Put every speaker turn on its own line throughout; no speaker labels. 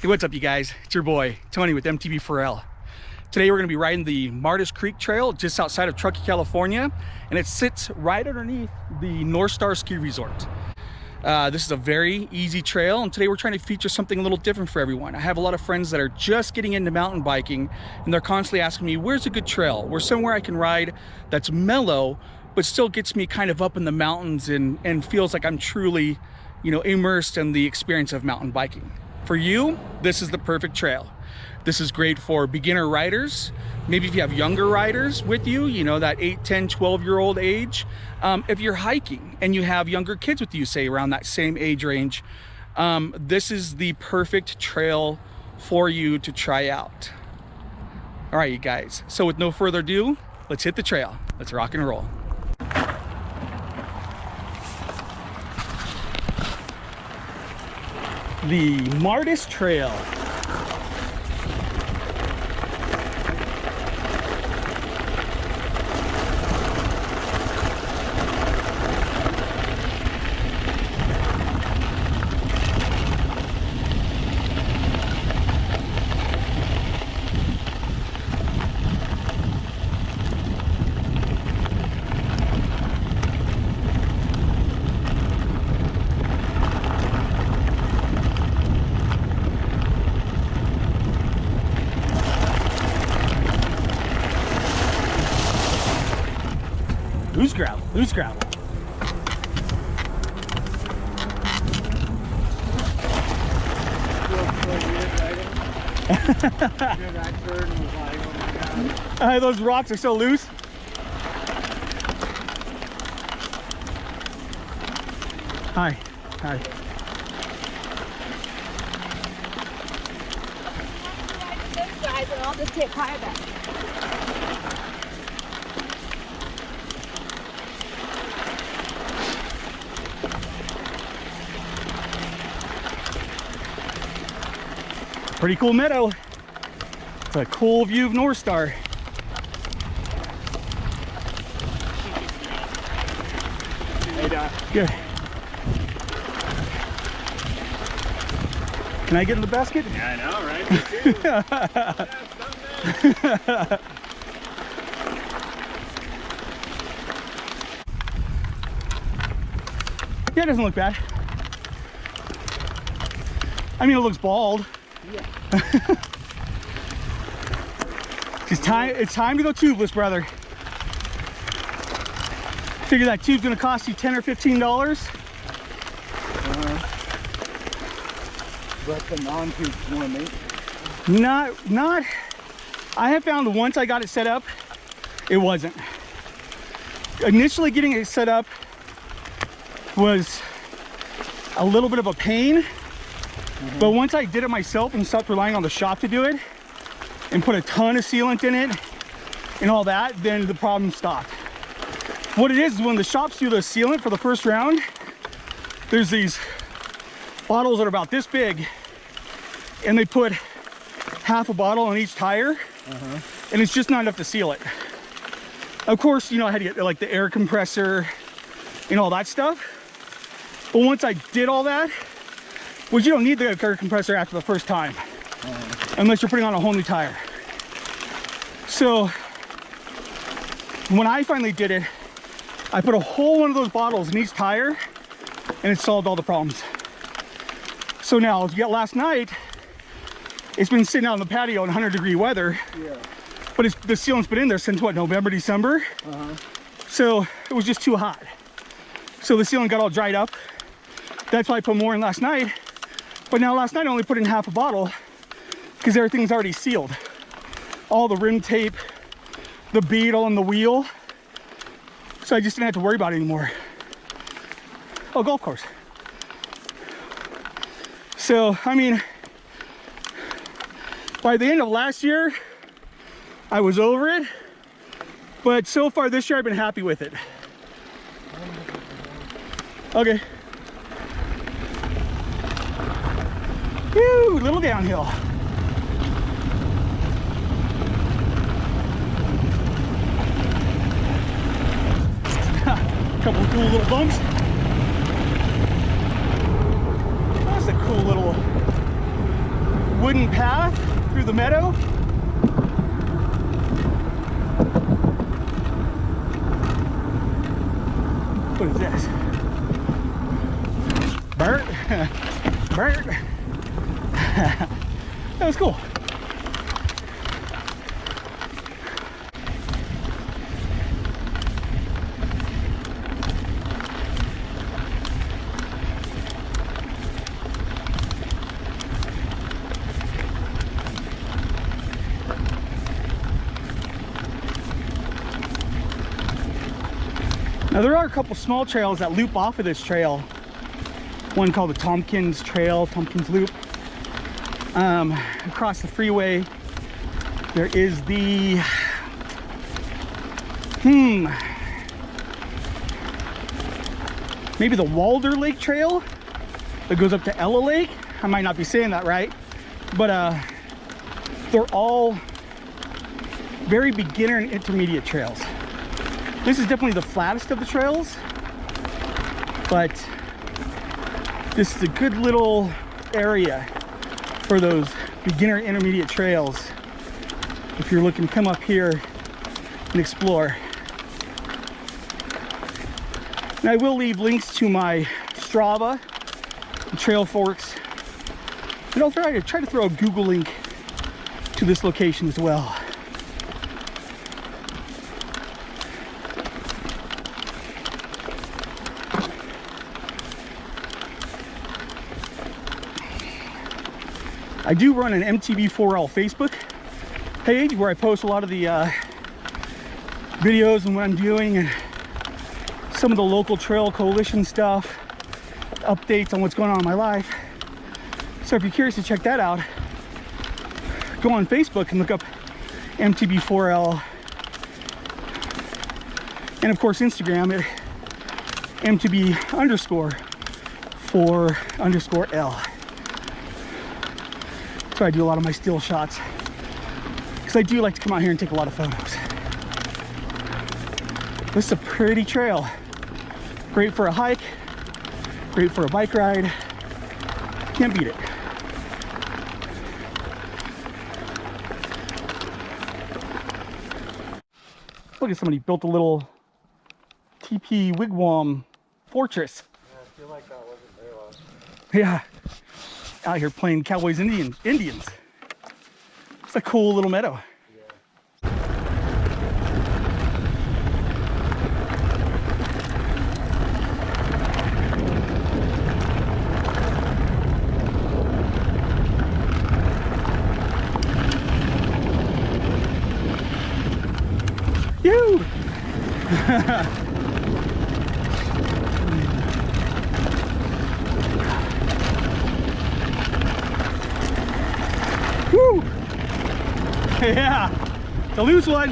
What's up, you guys? It's your boy Tony with MTB Pharrell. Today we're going to be riding the Martis Creek Trail just outside of Truckee, California, and it sits right underneath the North Star Ski Resort. This is a very easy trail, and today we're trying to feature something a little different for everyone. I have a lot of friends that are just getting into mountain biking, and they're constantly asking me, where's a good trail? Where's somewhere I can ride that's mellow, but still gets me kind of up in the mountains and feels like I'm truly, immersed in the experience of mountain biking. For you, this is the perfect trail. This is great for beginner riders. Maybe if you have younger riders with you, that 8, 10, 12-year-old age. If you're hiking and you have younger kids with you, say around that same age range, this is the perfect trail for you to try out. All right, you guys. So with no further ado, let's hit the trail. Let's rock and roll. The Martis Trail. Loose gravel. Those rocks are so loose. Hi.
And I'll just take part of it.
Pretty cool meadow. It's a cool view of North Star.
Hey, Doc.
Good. Can I get in the basket?
Yeah, I know, right? Me too.
Yeah, it doesn't look bad. I mean, it looks bald.
Yeah.
It's time to go tubeless, brother. Figure that tube's gonna cost you $10 or $15.
But the non-tube's more, mate.
Not. I have found once I got it set up, it wasn't. Initially getting it set up was a little bit of a pain. But once I did it myself and stopped relying on the shop to do it and put a ton of sealant in it and all that, then the problem stopped. What it is when the shops do the sealant for the first round, there's these bottles that are about this big, and they put half a bottle on each tire, and it's just not enough to seal it. Of course, I had to get like the air compressor and all that stuff. But once I did all that, which you don't need the air compressor after the first time, unless you're putting on a whole new tire. So when I finally did it, I put a whole one of those bottles in each tire, and it solved all the problems. So now, last night, it's been sitting out on the patio in 100-degree weather, but the sealant's been in there since what, November, December? So it was just too hot. So the sealant got all dried up. That's why I put more in last night. But now last night I only put in half a bottle because everything's already sealed. All the rim tape, the bead on the wheel. So I just didn't have to worry about it anymore. Oh, golf course. So, I mean, by the end of last year, I was over it. But so far this year, I've been happy with it. Okay. Whew, little downhill. Couple of cool little bumps. That's a cool little winding path through the meadow. What is this? Bert? Bert? That was cool. Now there are a couple small trails that loop off of this trail. One called the Tompkins Trail, Tompkins Loop. Across the freeway, there is the maybe the Walder Lake Trail that goes up to Ella Lake. I might not be saying that right, but they're all very beginner and intermediate trails. This is definitely the flattest of the trails, but this is a good little area for those beginner intermediate trails if you're looking to come up here and explore. And I will leave links to my Strava, the Trail Forks, and I'll try to throw a Google link to this location as well. I do run an MTB4L Facebook page where I post a lot of the videos and what I'm doing and some of the local trail coalition stuff, updates on what's going on in my life. So if you're curious to check that out, go on Facebook and look up MTB4L, and of course Instagram at MTB_4_L. So I do a lot of my still shots because I do like to come out here and take a lot of photos. This is a pretty trail. Great for a hike, great for a bike ride. Can't beat it. Look at somebody built a little teepee wigwam fortress.
Yeah, I feel like that wasn't there last time.
Yeah. Out here playing cowboys and Indians. It's a cool little meadow. You. Woo! Yeah, the loose one.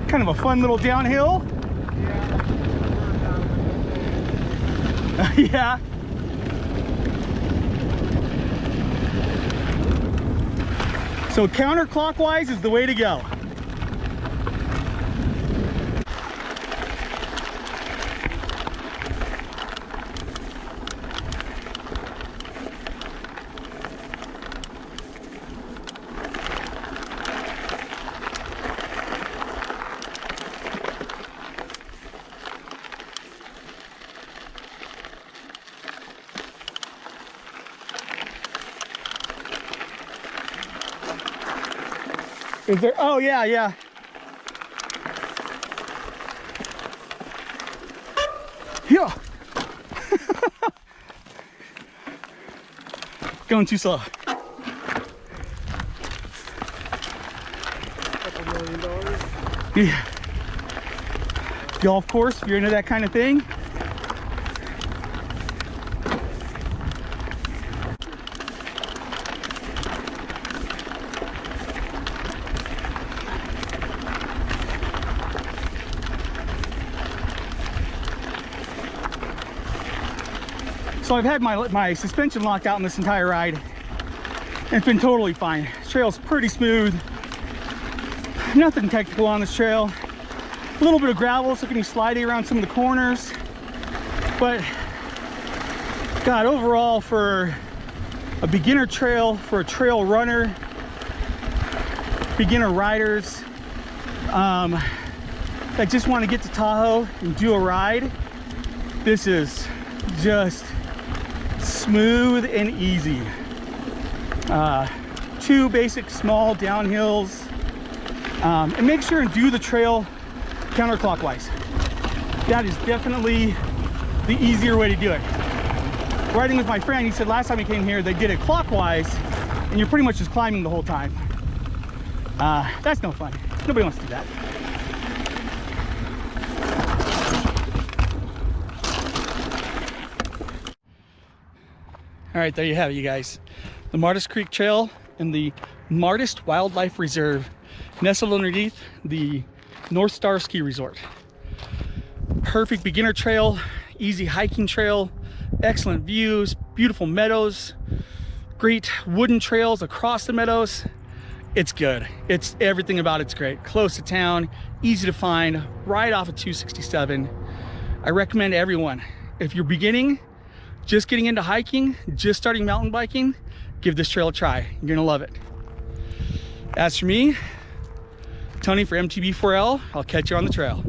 Kind of a fun little downhill. Yeah. So counterclockwise is the way to go. Is there? Oh, yeah, yeah. Yeah. Going too slow.
$2 million.
Yeah. Golf course, if you're into that kind of thing. So I've had my suspension locked out in this entire ride. And it's been totally fine. Trail's pretty smooth. Nothing technical on this trail. A little bit of gravel, so it can be slidey around some of the corners. But God, overall for a beginner trail, for a trail runner, beginner riders that just want to get to Tahoe and do a ride, this is just smooth and easy. 2 basic small downhills, and make sure and do the trail counterclockwise. That is definitely the easier way to do it. Riding with my friend, he said last time he came here they did it clockwise and you're pretty much just climbing the whole time. That's no fun. Nobody wants to do that. All right, there you have it, you guys. The Martis Creek Trail and the Martis Wildlife Reserve, nestled underneath the North Star Ski Resort. Perfect beginner trail, easy hiking trail, excellent views, beautiful meadows, great wooden trails across the meadows. It's good. It's everything about it's great. Close to town, easy to find, right off of 267. I recommend everyone, if you're beginning, just getting into hiking, just starting mountain biking, give this trail a try. You're gonna love it. As for me, Tony for MTB4L, I'll catch you on the trail.